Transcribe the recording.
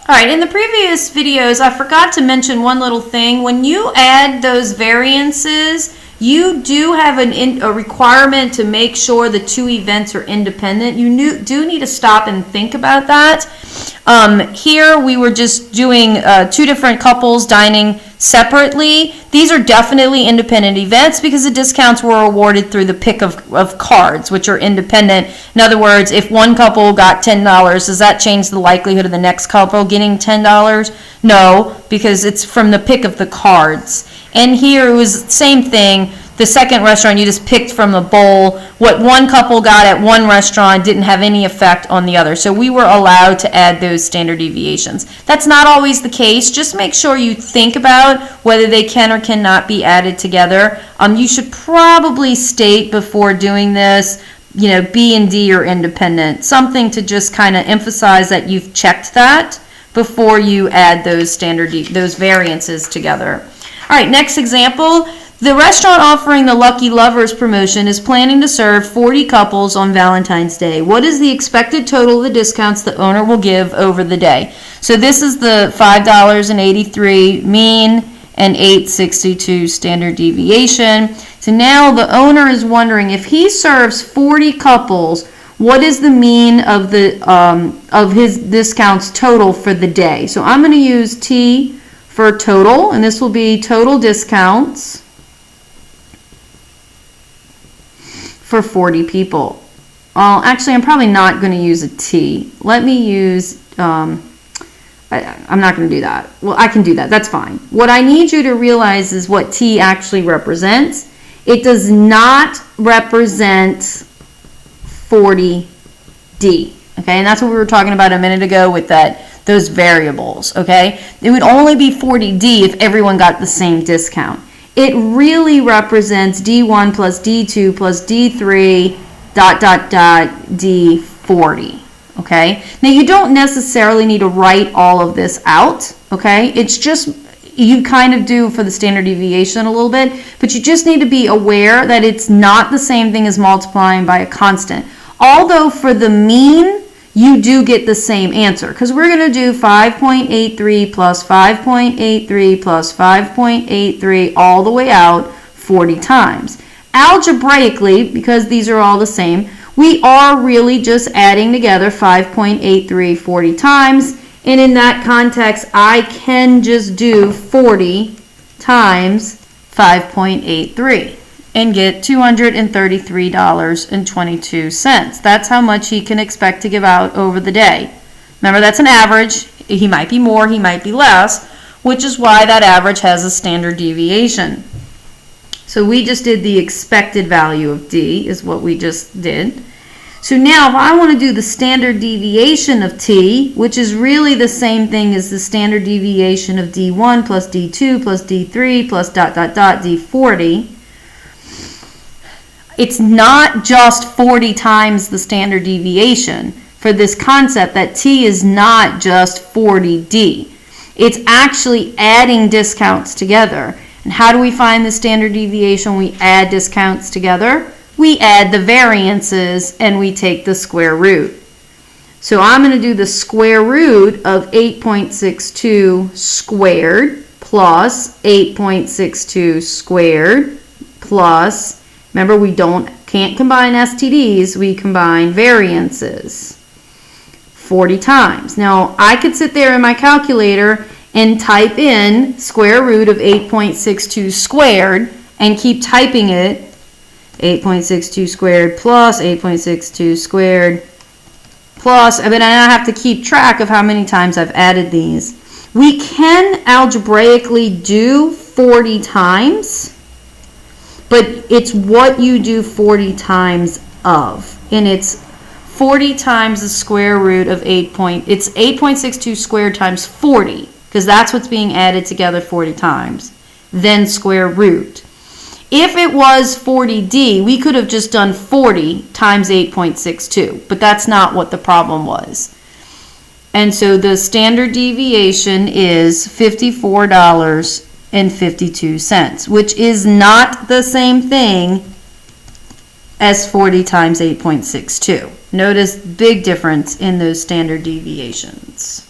All right, in the previous videos, I forgot to mention one little thing. When you add those variances, you do have a requirement to make sure the two events are independent. You do need to stop and think about that. Here we were just doing two different couples dining separately. These are definitely independent events because the discounts were awarded through the pick of cards, which are independent. In other words, if one couple got $10, does that change the likelihood of the next couple getting $10? No, because it's from the pick of the cards. And here it was the same thing. The second restaurant, you just picked from the bowl. What one couple got at one restaurant didn't have any effect on the other. So we were allowed to add those standard deviations. That's not always the case. Just make sure you think about whether they can or cannot be added together. You should probably state before doing this, you know, B and D are independent. Something to just kind of emphasize that you've checked that before you add those those variances together. All right, next example. The restaurant offering the Lucky Lovers promotion is planning to serve 40 couples on Valentine's Day. What is the expected total of the discounts the owner will give over the day? So this is the $5.83 mean and $8.62 standard deviation. So now the owner is wondering if he serves 40 couples, what is the mean of his discounts total for the day? So I'm going to use T for total, and this will be total discounts for 40 people. Well, actually, I'm probably not going to use a T. Let me use, I'm not going to do that. Well, I can do that. That's fine. What I need you to realize is what T actually represents. It does not represent 40D. Okay, and that's what we were talking about a minute ago with those variables. Okay, it would only be 40D if everyone got the same discount. It really represents D1 plus D2 plus D3 ... D40. Okay, now you don't necessarily need to write all of this out. Okay, it's just you kind of do for the standard deviation a little bit, but you just need to be aware that it's not the same thing as multiplying by a constant. Although for the mean, you do get the same answer because we're going to do 5.83 plus 5.83 plus 5.83 all the way out 40 times. Algebraically, because these are all the same, we are really just adding together 5.83 40 times, and in that context, I can just do 40 times 5.83. and get $233.22. That's how much he can expect to give out over the day. Remember, that's an average. He might be more, he might be less, which is why that average has a standard deviation. So we just did the expected value of D is what we just did. So now if I want to do the standard deviation of T, which is really the same thing as the standard deviation of D1 plus D2 plus D3 plus ... D40, it's not just 40 times the standard deviation for this concept that T is not just 40D. It's actually adding discounts together. And how do we find the standard deviation? We add discounts together. We add the variances and we take the square root. So I'm going to do the square root of 8.62 squared plus 8.62 squared plus, remember, we can't combine STDs, we combine variances 40 times. Now, I could sit there in my calculator and type in square root of 8.62 squared and keep typing it, 8.62 squared plus 8.62 squared plus, but I have to keep track of how many times I've added these. We can algebraically do 40 times, but it's what you do 40 times of, and it's 40 times the square root of it's 8.62 squared times 40, because that's what's being added together 40 times, then square root. If it was 40D, we could have just done 40 times 8.62, but that's not what the problem was. And so the standard deviation is $54.52, which is not the same thing as 40 times 8.62. Notice big difference in those standard deviations.